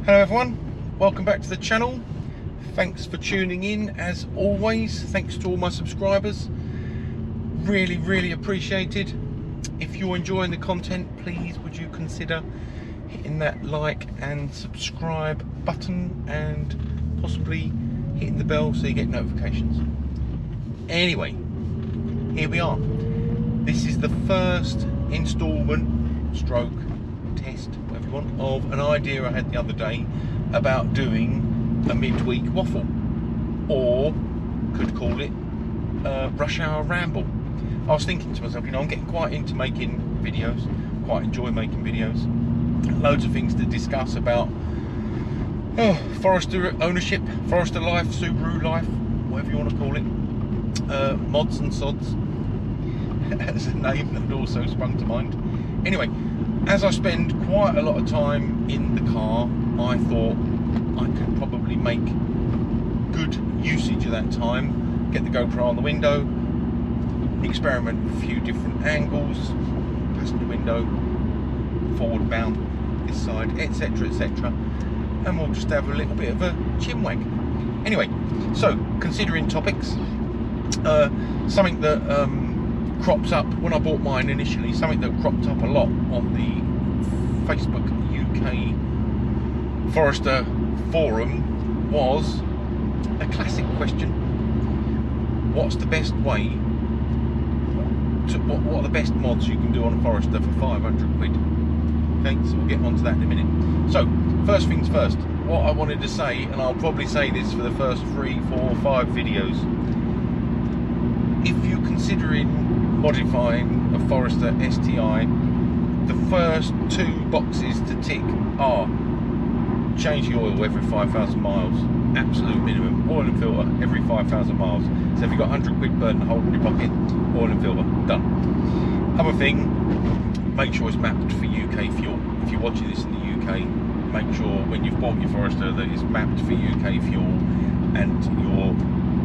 Hello everyone, welcome back to the channel. Thanks for tuning in as always. Thanks to all my subscribers, really appreciated. If you're enjoying the content, please would you consider hitting that like and subscribe button and possibly hitting the bell so you get notifications. Anyway, here we are. This is the first installment stroke test, whatever you want, of an idea I had the other day about doing a midweek waffle, or could call it rush hour ramble. I was thinking to myself, you know, I'm getting quite into making videos, quite enjoy making videos, loads of things to discuss about Forester ownership, Forester life, Subaru life, whatever you want to call it, mods and sods as a name that also sprung to mind. Anyway, as I spend quite a lot of time in the car, I thought I could probably make good usage of that time, get the GoPro on the window, experiment with a few different angles, passenger window, forward bound, this side, etc, and we'll just have a little bit of a chinwag. Anyway, so considering topics, something that crops up when I bought mine initially, something that cropped up a lot on the Facebook UK Forester forum was a classic question: what's the best way to, what are the best mods you can do on a Forester for 500 quid? Okay, so we'll get onto that in a minute. So first things first, what I wanted to say, and I'll probably say this for the first 3, 4, 5 videos, if you're considering modifying a Forester STI, the first 2 boxes to tick are change the oil every 5,000 miles, absolute minimum. Oil and filter every 5,000 miles. So if you've got 100 quid burnt and hold in your pocket, oil and filter, done. Other thing, make sure it's mapped for UK fuel. If you're watching this in the UK, make sure when you've bought your Forester that it's mapped for UK fuel and you're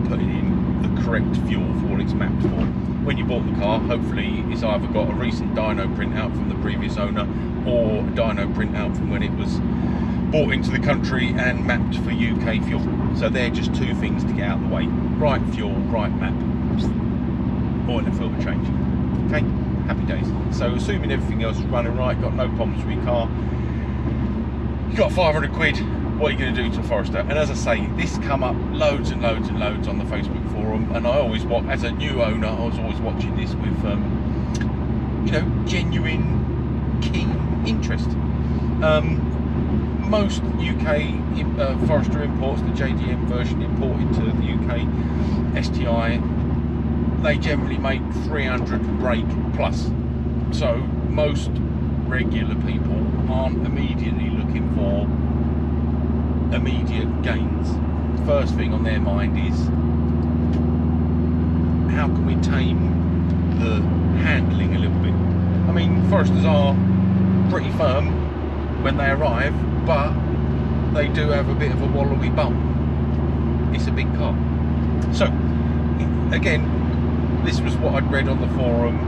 putting in the correct fuel for what it's mapped for. When you bought the car, hopefully it's either got a recent dyno printout from the previous owner or a dyno printout from when it was bought into the country and mapped for UK fuel. So they're just 2 things to get out of the way. Right fuel, right map, oil and filter change. Okay, happy days. So assuming everything else is running right, got no problems with your car, you got 500 quid, what are you going to do to Forester? And as I say, this come up loads and loads and loads on the Facebook forum, and I always watch, as a new owner, I was always watching this with you know, genuine keen interest. Most UK Forester imports, the JDM version imported to the UK STI, they generally make 300 brake plus, so most regular people aren't immediately looking for immediate gains. First thing on their mind is, how can we tame the handling a little bit? I mean, Foresters are pretty firm when they arrive, but they do have a bit of a wallowy bum. It's a big car. So again, this was what I'd read on the forum.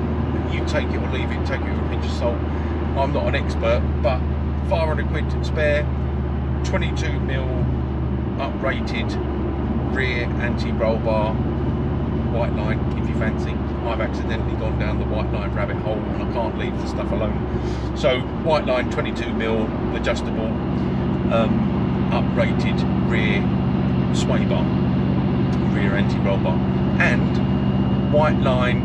You take it or leave it, take it with a pinch of salt. I'm not an expert, but 500 quid to spare, 22mm uprated rear anti-roll bar, white line if you fancy. I've accidentally gone down the white line rabbit hole and I can't leave the stuff alone. So white line 22mm adjustable, uprated rear sway bar, rear anti-roll bar, and white line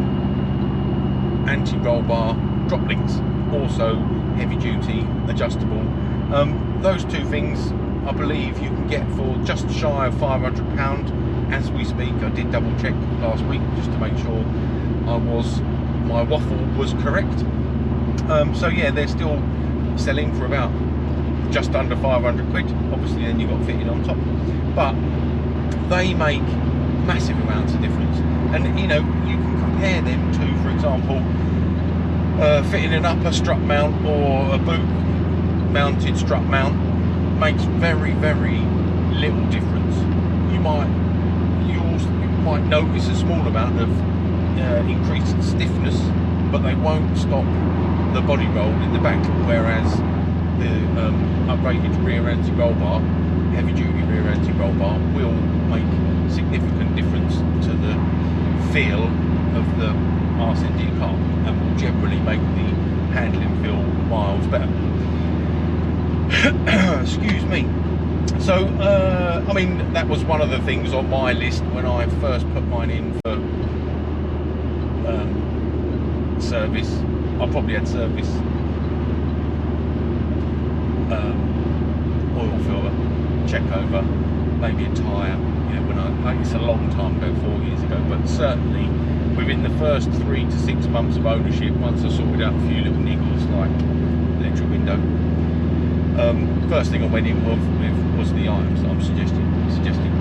anti-roll bar drop links, also heavy duty adjustable. Those 2 things I believe you can get for just shy of £500 as we speak. I did double check last week just to make sure my waffle was correct. So yeah, they're still selling for about just under 500 quid. Obviously then you've got fitting on top, but they make massive amounts of difference. And you know, you can compare them to, for example, fitting an upper strut mount or a boot mounted strut mount makes very little difference. You might notice a small amount of increased stiffness, but they won't stop the body roll in the back, whereas the upgraded rear anti-roll bar, heavy duty rear anti-roll bar, will make significant difference to the feel of the RSND car, and will generally make the handling feel miles better. Excuse me. So I mean, that was one of the things on my list when I first put mine in for service. I probably had service, oil filter check over, maybe a tyre. When it's a long time ago, 4 years ago, but certainly within the first 3 to 6 months of ownership, once I sorted out a few little niggles like electric window, first thing I went in with was the items that I'm suggesting.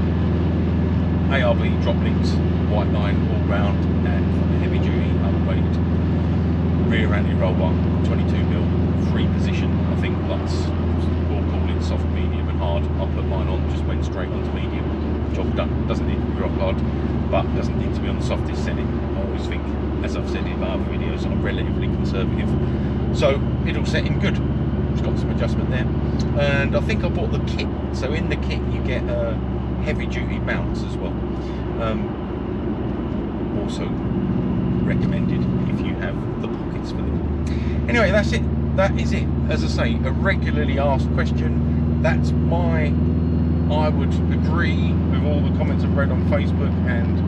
ARB drop links, white line all round, and heavy duty upgraded rear anti-roll bar, 22mm, 3 position. I think that's, we'll call it soft, medium and hard. I'll put mine on, just went straight onto medium. Job done. Doesn't need to be rock hard, but doesn't need to be on the softest setting. I always think, as I've said in my other videos, I'm relatively conservative. So it'll set in good. It's got some adjustment there. And I think I bought the kit. So in the kit you get heavy duty mounts as well. Also recommended if you have the pockets for them. Anyway, that's it. That is it. As I say, a regularly asked question. That's my, I would agree with all the comments I've read on Facebook and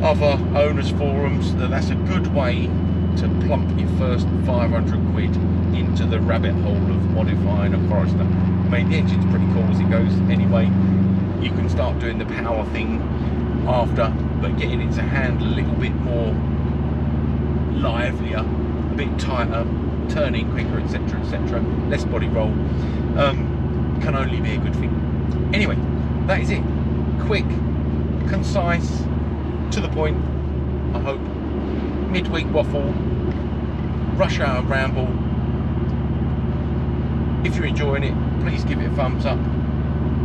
other owners forums that that's a good way to plump your first 500 quid into the rabbit hole of modifying a Forester. I mean, the engine's pretty cool as it goes anyway. You can start doing the power thing after, but getting it to handle a little bit more livelier, a bit tighter, turning quicker, etc, etc, less body roll, can only be a good thing. Anyway, that is it. Quick, concise, to the point, I hope. Midweek waffle, rush hour ramble. If you're enjoying it, please give it a thumbs up.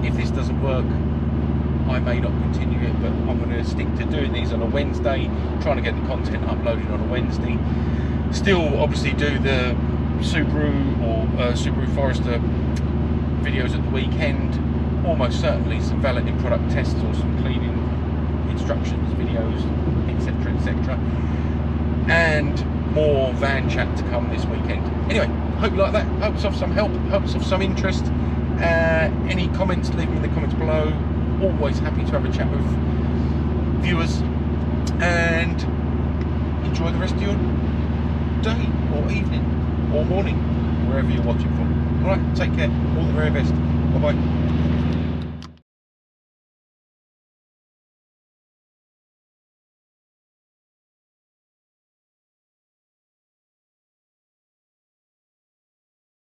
If this doesn't work, I may not continue it, but I'm going to stick to doing these on a Wednesday, trying to get the content uploaded on a Wednesday. Still obviously do the Subaru or Subaru Forester videos at the weekend. Almost certainly some valeting product tests or some cleaning instructions videos, etc, etc, and more van chat to come this weekend. Anyway, hope you like that. Hope it's of some help, hope it's of some interest. Any comments, leave them in the comments below. Always happy to have a chat with viewers, and enjoy the rest of your day or evening or morning, wherever you're watching from. Alright, take care, all the very best, bye bye.